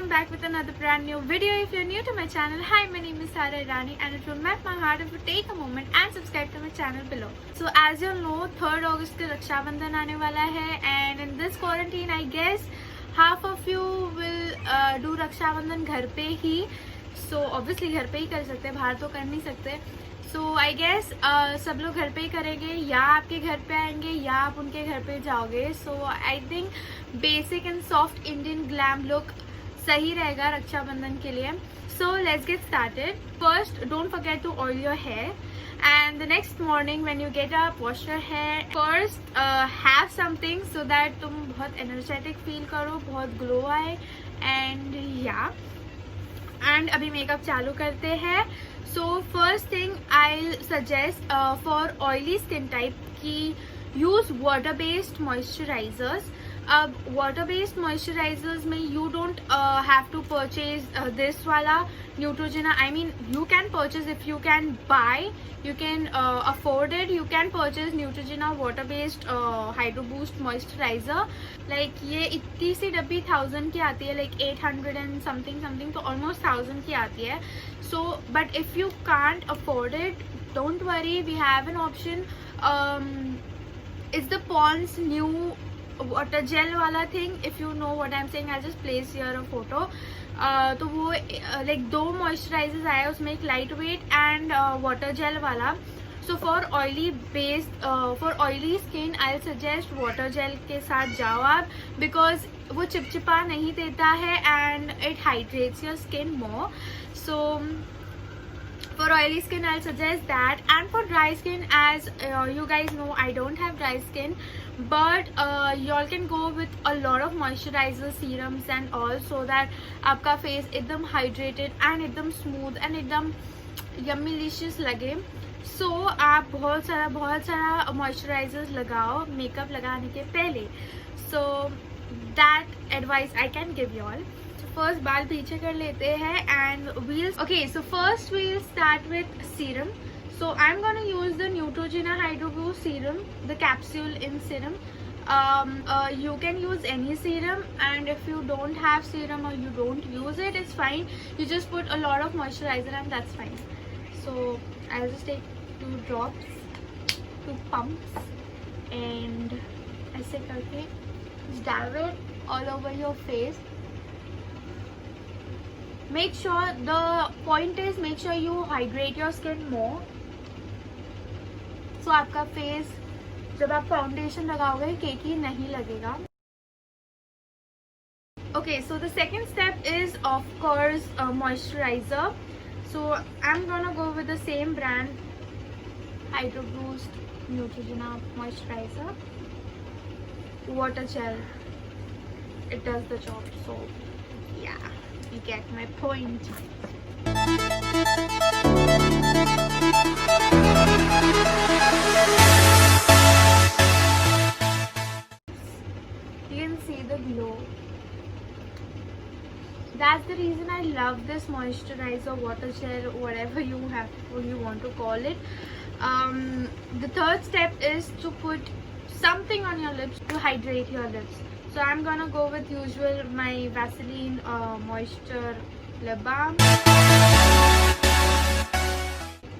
I'm back with another brand new video. If you're new to my channel, hi, my name is Sara Irani and it will melt my heart if you take a moment and subscribe to my channel below. So as you know, 3rd August के रक्षाबंधन आने वाला है and in this quarantine I guess half of you will do Rakshabandhan घर पे ही. So obviously घर पे ही कर सकते हैं, बाहर तो कर नहीं सकते. So I guess सब लोग घर पे ही करेंगे या आपके घर पे आएंगे या आप उनके घर पे जाओगे. So I think basic and soft Indian glam look सही रहेगा रक्षाबंधन के लिए. So let's get started. First, don't forget to oil your hair. And the next morning when you get up, wash your hair. First, have something so that तुम बहुत energetic feel करो, बहुत glow आए. And yeah. And अभी makeup चालू करते हैं. So first thing I'll suggest for oily skin type कि use water based moisturizers. अब water based moisturizers में you don't have to purchase this वाला Neutrogena. I mean you can purchase if you can buy, you can afford it, you can purchase Neutrogena water based Hydro Boost moisturizer. Like ये इतनी सी डब्बी 1000 की आती है, like 800 and something तो almost 1000 की आती है. So but if you can't afford it, don't worry, we have an option. It's the Pond's new water gel वाला thing. If you know what I'm saying, I'll just place here a photo. तो वो like 2 moisturizers आए उसमें, एक light weight and water gel वाला. So for oily skin I'll suggest water gel के साथ जाओ आप, because वो चिपचिपा नहीं देता है and it hydrates your skin more. So for oily skin I'll suggest that. And for dry skin, as you guys know, I don't have dry skin, but y'all can go with a lot of moisturizer serums and all, so that आपका face एकदम hydrated and एकदम smooth and एकदम yummylicious लगे. So आप बहुत सारा moisturizers लगाओ makeup लगाने के पहले. So that advice I can give you all. First बाल पीछे कर लेते हैं and so first we'll start with serum. So I'm gonna use the Neutrogena Hydro Boost serum, the capsule in serum. You can use any serum, and if you don't have serum or you don't use it, it's fine. You just put a lot of moisturizer and that's fine. So I'll just take 2 drops, 2 pumps, and ऐसे करके just dab it all over your face. Make sure, the point is, make sure you hydrate your skin more. So आपका face जब आप foundation लगाओगे केकी नहीं लगेगा. Okay, so the second step is of course moisturizer. So I'm gonna go with the same brand, Hydro Boost Neutrogena moisturizer. Water gel, it does the job. So yeah, you get my point. You can see the glow. That's the reason I love this moisturizer, water gel, whatever you want to call it. The third step is to put something on your lips to hydrate your lips. So I'm gonna go with usual my Vaseline moisture lip balm.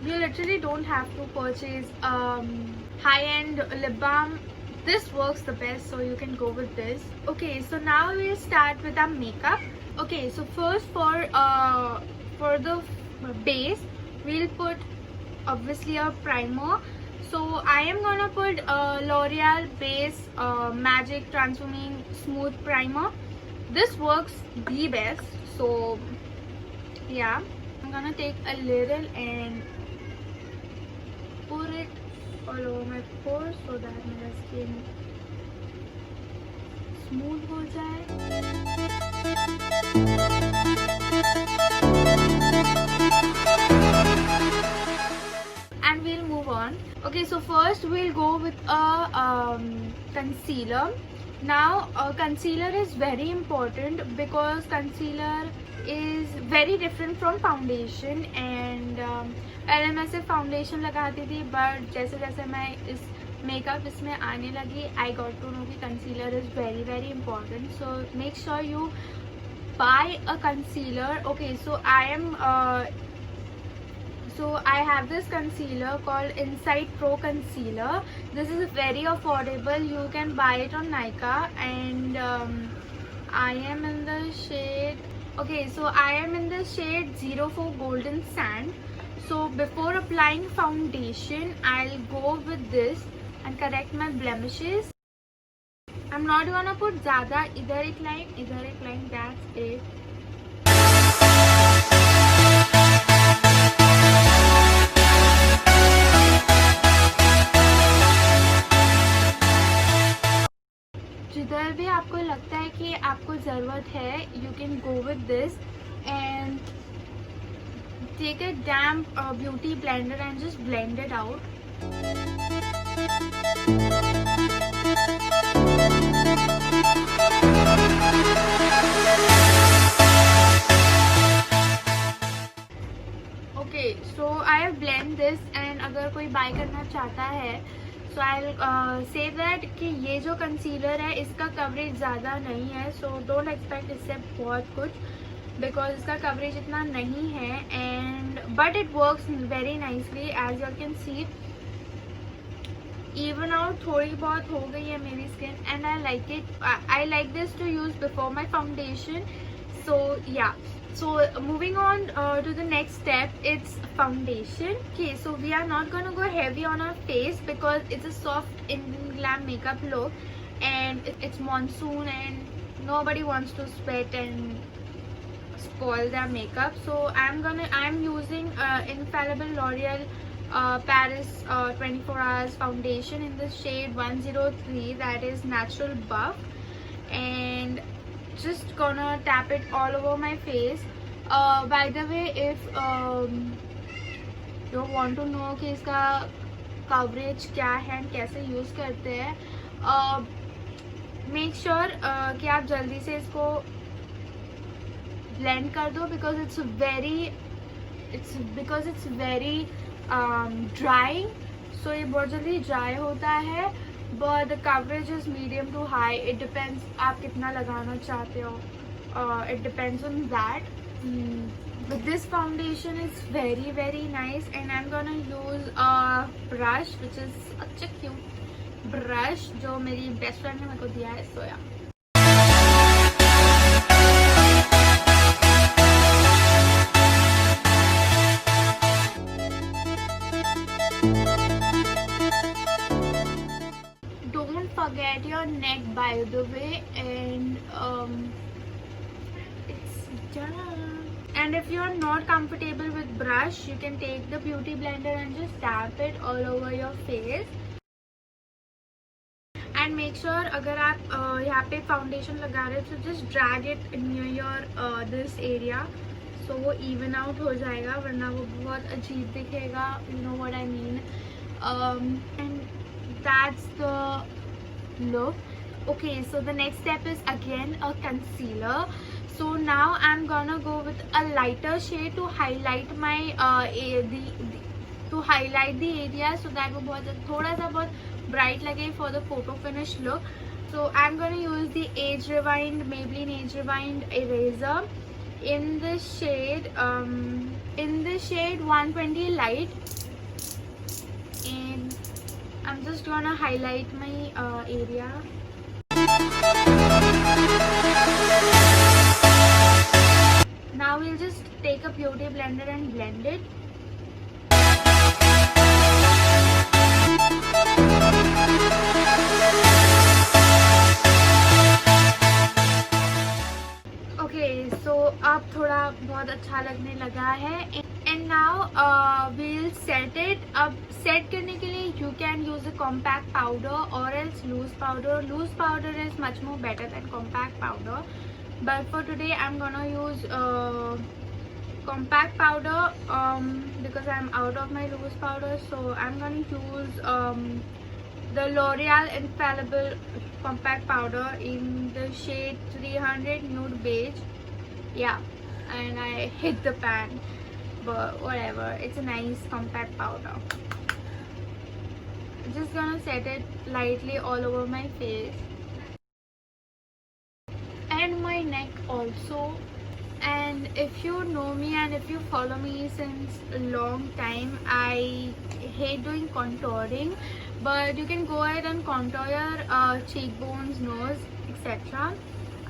You literally don't have to purchase high-end lip balm. This works the best, so you can go with this. Okay, so now we'll start with our makeup. Okay, so first for the base we'll put obviously a primer. So I am gonna put L'Oreal base Magic Transforming Smooth Primer. This works the best. So yeah, I'm gonna take a little and pour it all over my pores so that my skin smooth हो जाए. And we'll move on. Okay, so first we'll go with a concealer. Now concealer is very important because concealer is very different from foundation. And पहले मैं सिर्फ foundation लगाती थी, but जैसे जैसे मैं इस मेकअप इसमें आने लगी, I got to know कि concealer is very important. So make sure you buy a concealer. Okay, so I have this concealer called Insight Pro Concealer. This is very affordable. You can buy it on Nykaa, and I am in the shade. Okay, so I am in the shade 04 Golden Sand. So before applying foundation, I'll go with this and correct my blemishes. I'm not gonna put ज़्यादा, इधर एक line, that's it. जिधर भी आपको लगता है कि आपको ज़रूरत है, you can go with this and take a damp beauty blender and just blend it out. Okay, so I blend this, and अगर कोई buy करना चाहता है, so I'll say that कि ये जो concealer है इसका coverage ज़्यादा नहीं है, so don't expect इससे बहुत कुछ, because इसका coverage इतना नहीं है, and but it works very nicely as you can see. Even out थोड़ी बहुत हो गई है मेरी skin, and I like it. I like this to use before my foundation. So yeah. So moving on to the next step, it's foundation. Okay, so we are not gonna go heavy on our face because it's a soft Indian glam makeup look, and it's monsoon and nobody wants to sweat and spoil their makeup. So I'm using Infallible L'Oreal Paris 24 hours foundation in the shade 103, that is Natural Buff, and just gonna tap it all over my face. By the way, if you want to know कि इसका coverage क्या है and कैसे use करते हैं, make sure कि आप जल्दी से इसको blend कर दो, because it's very dry. So ये बहुत जल्दी dry होता है, but the coverage is medium to high. It depends आप कितना लगाना चाहते हो. It depends on that. But this foundation is very very nice, and I'm gonna use a brush which is such a cute brush जो मेरी best friend ने मेरे को दिया है. So yeah. Forget your neck, by the way, and it's done. And if you're not comfortable with brush, you can take the beauty blender and just tap it all over your face. And make sure अगर आप यहाँ पे foundation लगा रहे हो, so just drag it near your this area, so वो even out हो जाएगा, वरना वो बहुत अजीब दिखेगा. You know what I mean? And that's the look. Okay, so the next step is again a concealer. So now I'm gonna go with a lighter shade to highlight my to highlight the area, so that वो बहुत थोड़ा सा बहुत bright लगे for the photo finish look. So I'm gonna use the Maybelline Age Rewind eraser in the shade 120 light, and I'm just gonna highlight my area. Now we'll just take a beauty blender and blend it. Okay, so अब थोड़ा बहुत अच्छा लगने लगा है. And now we'll set it. अब set करने के लिए you can use a compact powder or else loose powder. Loose powder is much more better than compact powder. But for today I'm gonna use compact powder because I'm out of my loose powder. So I'm gonna use the L'Oreal Infallible compact powder in the shade 300 nude beige. Yeah, and I hit the pan, but whatever, it's a nice compact powder. I'm just gonna set it lightly all over my face. And my my neck also. And if you know me and if you follow me since a long time, I hate doing contouring, but you can go ahead and contour your cheekbones, nose, etc.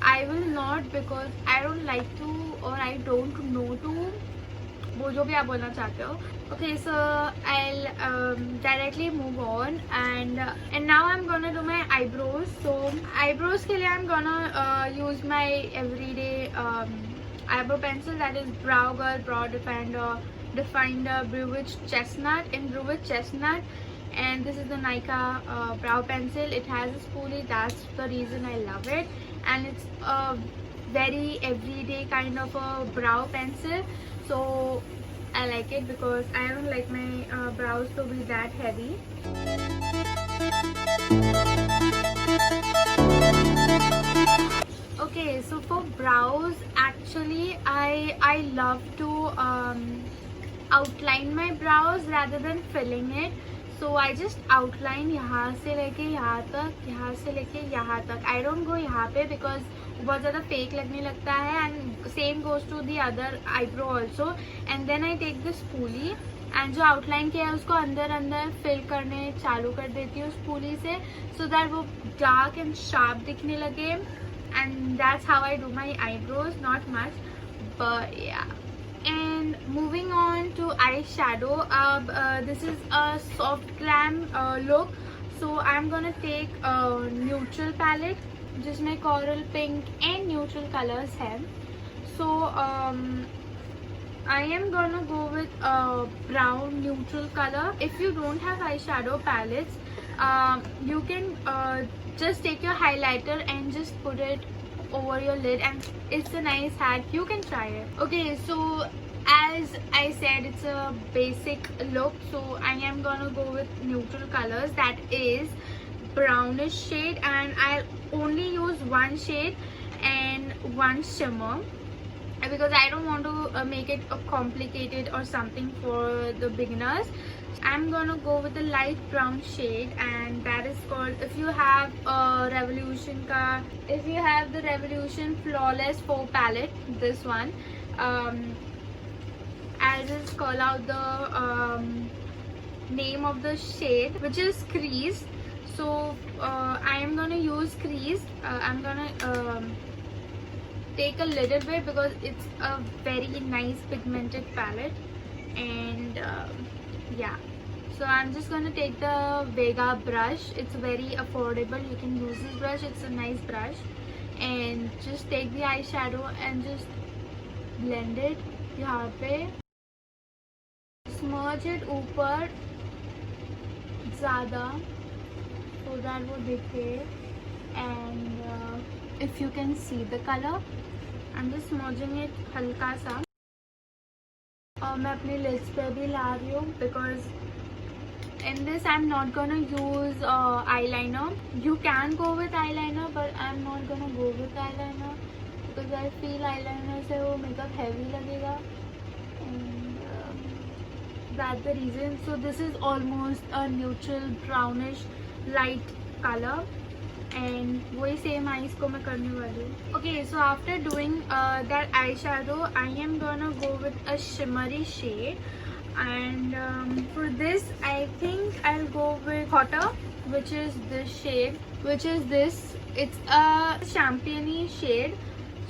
I will not, because I don't like to, or I don't know to, वो जो भी आप बोलना चाहते हो. Okay, so I'll directly move on, and now I'm gonna do my eyebrows. So eyebrows के लिए I'm gonna use my everyday eyebrow pencil, that is Brow Girl Brow Definer Brewich Chestnut in Brewich Chestnut, and this is the Nika brow pencil. It has a spoolie, that's the reason I love it, and it's a very everyday kind of a brow pencil, so I like it because I don't like my brows to be that heavy. Okay, so for brows, actually I love to outline my brows rather than filling it. So I just outline यहाँ से लेके यहाँ तक, यहाँ से लेके यहाँ तक. I don't go यहाँ पे because बहुत ज़्यादा fake लगने लगता है, and same goes to the other eyebrow also. And then I take the spoolie and जो outline किया है उसको अंदर अंदर fill करने चालू कर देती हूँ spoolie से, so that वो dark and sharp दिखने लगे. And that's how I do my eyebrows, not much, but yeah. And moving on to eyeshadow, this is a soft glam look, so I'm gonna take a neutral palette जिसमें coral pink and neutral colors हैं. So I am gonna go with a brown neutral color. If you don't have eyeshadow palettes, you can just take your highlighter and just put it over your lid, and it's a nice hack. You can try it. Okay, so as I said, it's a basic look, so I am gonna go with neutral colors, that is brownish shade, and I'll only use one shade and one shimmer because I don't want to make it complicated or something for the beginners. I'm gonna go with a light brown shade, and that is called, if you have the Revolution Flawless 4 palette, this one, I'll just call out the name of the shade, which is Crease. So I am gonna use Crease. I'm gonna take a little bit because it's a very nice pigmented palette, and yeah. So I'm just gonna take the Vega brush. It's very affordable. You can use this brush. It's a nice brush, and just take the eyeshadow and just blend it यहाँ पे. Smudge it ऊपर ज़्यादा so that वो दिखे, and if you can see the color, I'm just smudging it हल्का सा. मैं अपनी lids पे भी ला रही हूँ because in this I'm not gonna use eyeliner. You can go with eyeliner, but I'm not gonna go with eyeliner because I feel eyeliner से वो makeup heavy लगेगा, and that's the reason. So this is almost a neutral brownish light color, and वही same eyes को मैं करने वाली हूँ. Okay, so after doing that eyeshadow, I am gonna go with a shimmery shade, and for this I think I'll go with Hotter, which is this shade, which is this. It's a champagne shade,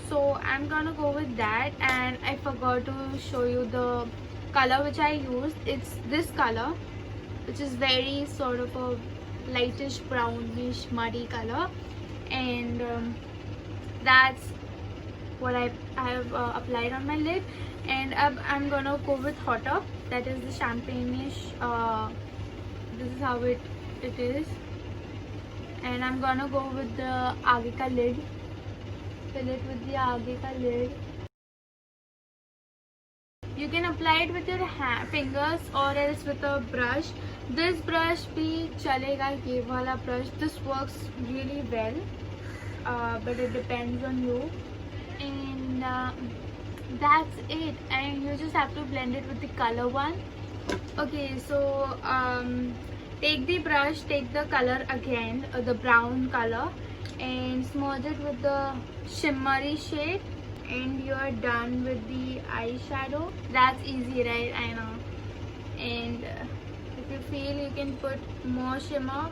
so I'm gonna go with that. And I forgot to show you the color which I used. It's this color, which is very sort of a lightish brownish muddy color, and that's what I have applied on my lid. And I'm gonna go with Hotter, that is the champagne-ish. This is how it is, and I'm gonna go with the आगे का lid. Fill it with the आगे का lid. You can apply it with your fingers or else with a brush. This brush भी चलेगा, ये वाला brush. This works really well, but it depends on you. And that's it, and you just have to blend it with the color one. Okay, so take the brush, take the color again, the brown color, and smudge it with the shimmery shade, and you are done with the eyeshadow. That's easy, right? I know. And if you feel, you can put more shimmer,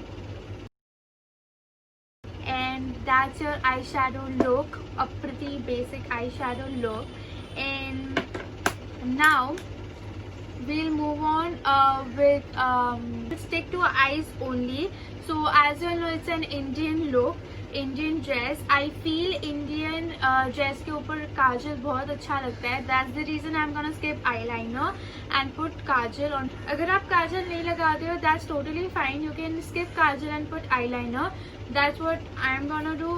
and that's your eyeshadow look, a pretty basic eyeshadow look. And now we'll move on with stick to eyes only. So as you know, it's an Indian look, Indian dress. I feel Indian dress के ऊपर काजल बहुत अच्छा लगता है. That's the reason I'm gonna skip eyeliner and put kajal on. अगर आप काजल नहीं लगाते हो, that's totally fine. You can skip kajal and put eyeliner. That's what I'm gonna do.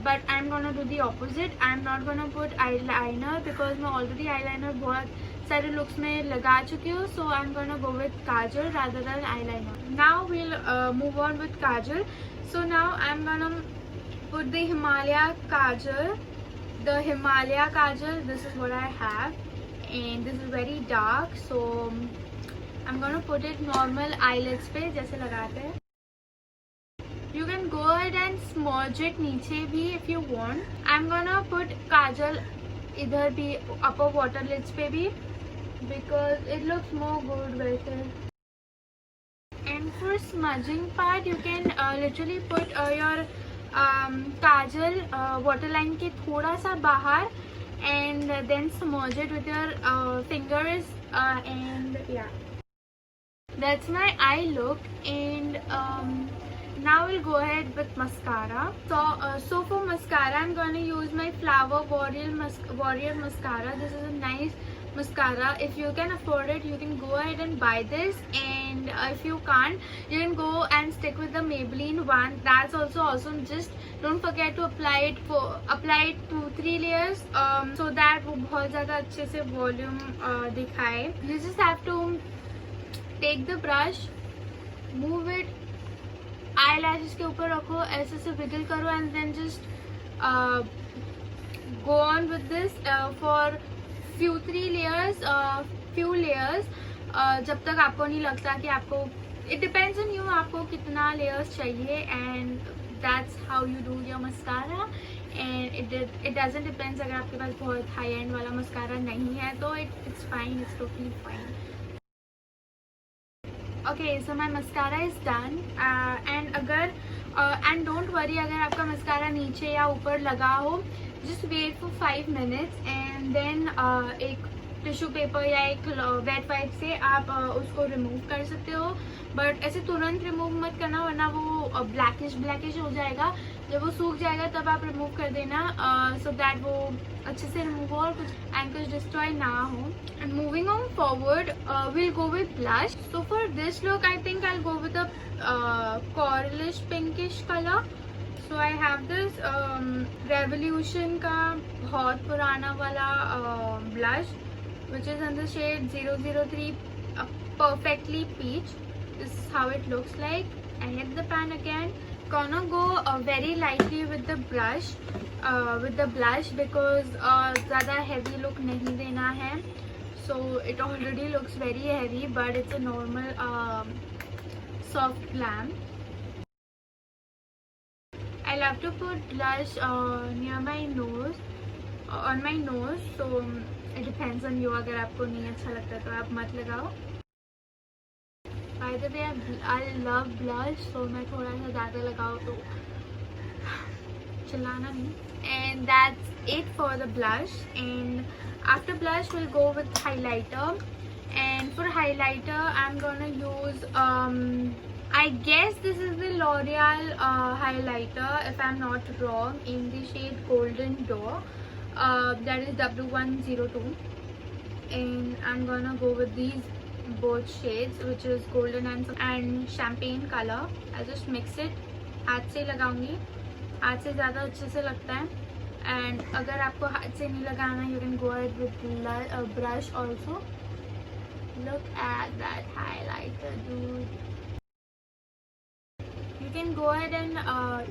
But I'm gonna do the opposite. I'm not gonna put eyeliner because मैं already eyeliner बहुत सारे looks में लगा चुकी हूँ. So I'm gonna go with kajal rather than eyeliner. Now we'll move on with kajal. So now I'm gonna put the Himalaya kajal. The Himalaya kajal, this is what I have, and this is very dark. So I'm gonna put it normal eyelids पे जैसे लगाते हैं. You can go ahead and smudge it नीचे भी if you want. I'm gonna put kajal इधर भी upper water lids पे भी because it looks more good वैसे. And for smudging part, you can literally put your kajal waterline के थोड़ा सा बाहर, and then smudge it with your fingers, and yeah, that's my eye look. And now we'll go ahead with mascara. So for mascara, I'm going to use my Flower Warrior mascara. This is a nice mascara. If you can afford it, you can go ahead and buy this, and if you can't, you can go and stick with the Maybelline one. That's also awesome. Just don't forget to apply it 2-3 layers so that वो बहुत ज़्यादा अच्छे से volume दिखाए. You just have to take the brush, move it, eyelashes के ऊपर रखो, ऐसे से wiggle करो, and then just go on with this for few layers, जब तक आपको नहीं लगता कि आपको, it depends on you, आपको कितना layers चाहिए, and that's how you do your mascara. And it doesn't depend अगर आपके पास बहुत high end वाला mascara नहीं है तो it's fine, it's totally fine. Okay, so my mascara is done, and don't worry अगर आपका mascara नीचे या ऊपर लगा हो, just wait for 5 minutes, and then एक टिश्यू पेपर या एक वेट वाइप से आप उसको रिमूव कर सकते हो. बट ऐसे तुरंत रिमूव मत करना, वरना वो ब्लैकिश हो जाएगा. जब वो सूख जाएगा तब आप रिमूव कर देना, सो दैट वो अच्छे से रिमूव हो और कुछ डिस्ट्रॉय ना हो. And moving on forward, will go with blush. So for this look I think I go with a coralish pinkish colour. So I have this Revolution का बहुत पुराना वाला blush, which is in the shade 003 Perfectly Peach. This is how it looks like. I hit the pan again. Gonna go very lightly with the blush, because ज़्यादा heavy look नहीं देना है. So it already looks very heavy, but it's a normal soft glam. I love to put blush near my nose, on my nose. So it depends on you. अगर आपको नहीं अच्छा लगता तो आप मत लगाओ. By the way, I love blush, so मैं थोड़ा सा ज़्यादा लगाओ तो चिल्लाना नहीं. And that's it for the blush. And after blush, we'll go with highlighter. And for highlighter, I'm gonna use I guess this is the L'Oreal highlighter, if I'm not wrong, in the shade Golden Door. That is W102. And I'm gonna go with these both shades, which is golden and champagne color. I'll just mix it. हाथ से लगाऊंगी, हाथ से ज़्यादा अच्छे से लगता है. And अगर आपको हाथ से नहीं लगाना, you can go ahead with brush also. Look at that highlighter, dude. You can go ahead and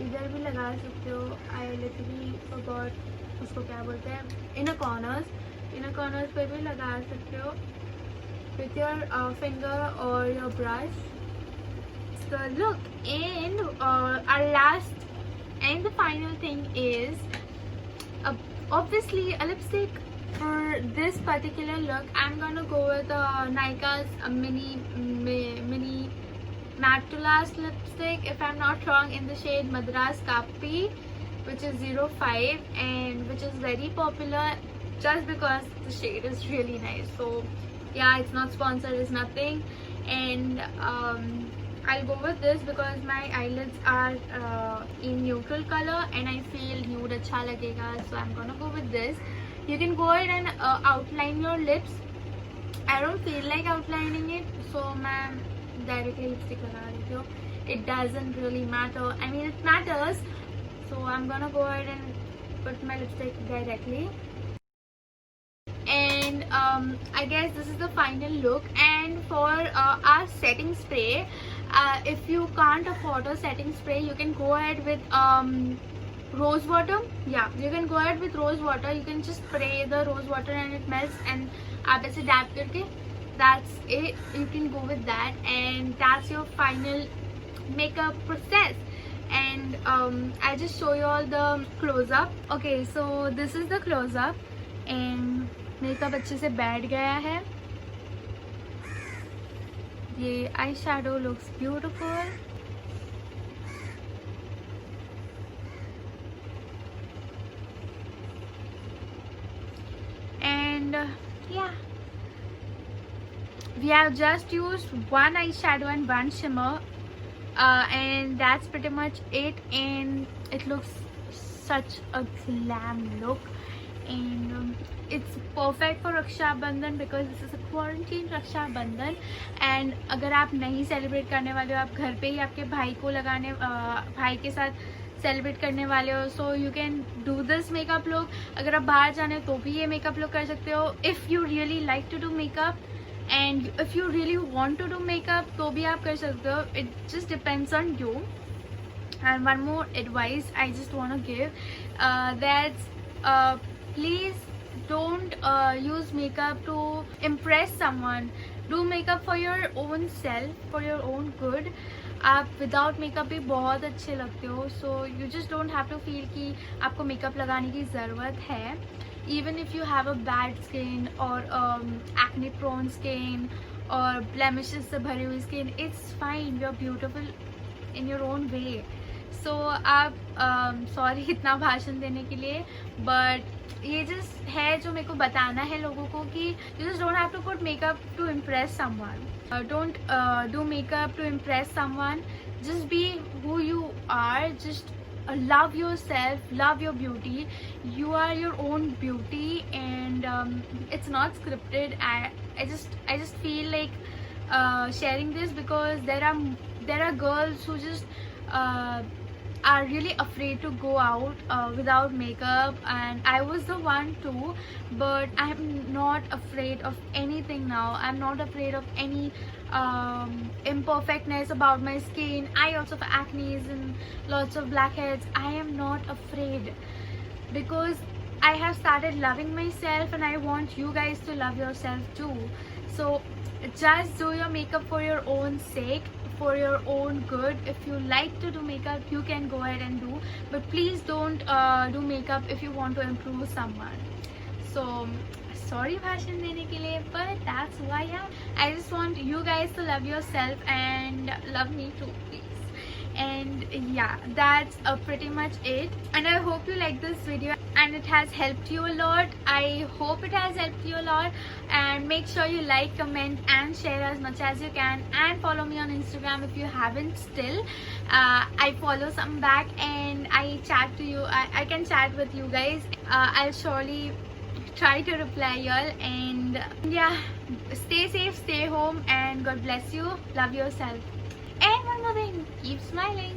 इधर भी लगा सकते हो. I literally forgot उसको क्या बोलते हैं, inner corners पे भी लगा सकते हो with your finger or your brush. the look. And our last and the final thing is obviously a lipstick. For this particular look, I'm gonna go with Nykaa's mini matte to last lipstick, if I'm not wrong, in the shade Madras Kapi, which is 05 and which is very popular just because the shade is really nice. So yeah, it's not sponsored, it's nothing. And I'll go with this because my eyelids are in neutral color and I feel nude acha lagega, so I'm gonna go with this. You can go ahead and outline your lips. I don't feel like outlining it, so मैं directly lipstick लगा लेती हूँ. It doesn't really matter. I mean, it matters. So I'm gonna go ahead and put my lipstick directly. And I guess this is the final look. And for our setting spray, if you can't afford a setting spray, you can go ahead with rose water. Yeah, you can go ahead with rose water. You can just spray the rose water and it melts, and आप ऐसे dab करके, that's it. You can go with that, and that's your final makeup process. And I just show you all the close up. Okay, so this is the close up, and makeup अच्छे से बैठ गया है. ये eye shadow looks beautiful. And yeah, we have just used one eyeshadow and one shimmer, and that's pretty much it. And it looks such a glam look, and it's perfect for Raksha Bandhan because this is a quarantine Raksha Bandhan. And अगर आप नहीं celebrate करने वाले हो, आप घर पे ही आपके भाई को लगाने भाई के साथ सेलिब्रेट करने वाले हो, so you can do this makeup look. अगर आप बाहर जाने हो तो भी ये मेकअप लुक कर सकते हो. If you really like to do makeup and if you really want to do makeup तो भी आप कर सकते हो. It just depends on you. And one more advice I just want to give, that's please don't use makeup to impress someone. Do makeup for your own self, for your own good. आप without makeup भी बहुत अच्छे लगते हो. So you just don't have to feel कि आपको makeup लगाने की ज़रूरत है. Even if you have a bad skin और एक्ने प्रोन स्किन और ब्लेमिशेस से भरी हुई skin, it's fine. You are beautiful in your own way. So आप सॉरी इतना भाषण देने के लिए, बट ये जस्ट है जो मेरे को बताना है लोगों को कि you just don't have to put makeup to impress someone. Don't do makeup to impress someone. Just be who you are. Just love yourself, love your beauty. You are your own beauty, and it's not scripted. I just feel like sharing this because there are girls who just are really afraid to go out without makeup, and I was the one too, but I'm not afraid of anything now. I'm not afraid of any imperfectness about my skin. I also have acne and lots of blackheads. I am not afraid because I have started loving myself, and I want you guys to love yourself too. So just do your makeup for your own sake, for your own good. If you like to do makeup, you can go ahead and do, but please don't do makeup if you want to improve someone. So sorry भाषण देने के लिए, but that's who I am. I just want you guys to love yourself and love me too, please. And yeah, that's pretty much it. And I hope you like this video and it has helped you a lot. I hope it has helped you a lot. And make sure you like, comment and share as much as you can, and follow me on Instagram if you haven't still. I follow some back and I chat to you. I can chat with you guys. I'll surely try to reply y'all. And yeah, stay safe, stay home, and God bless you. Love yourself. And one more thing, keep smiling.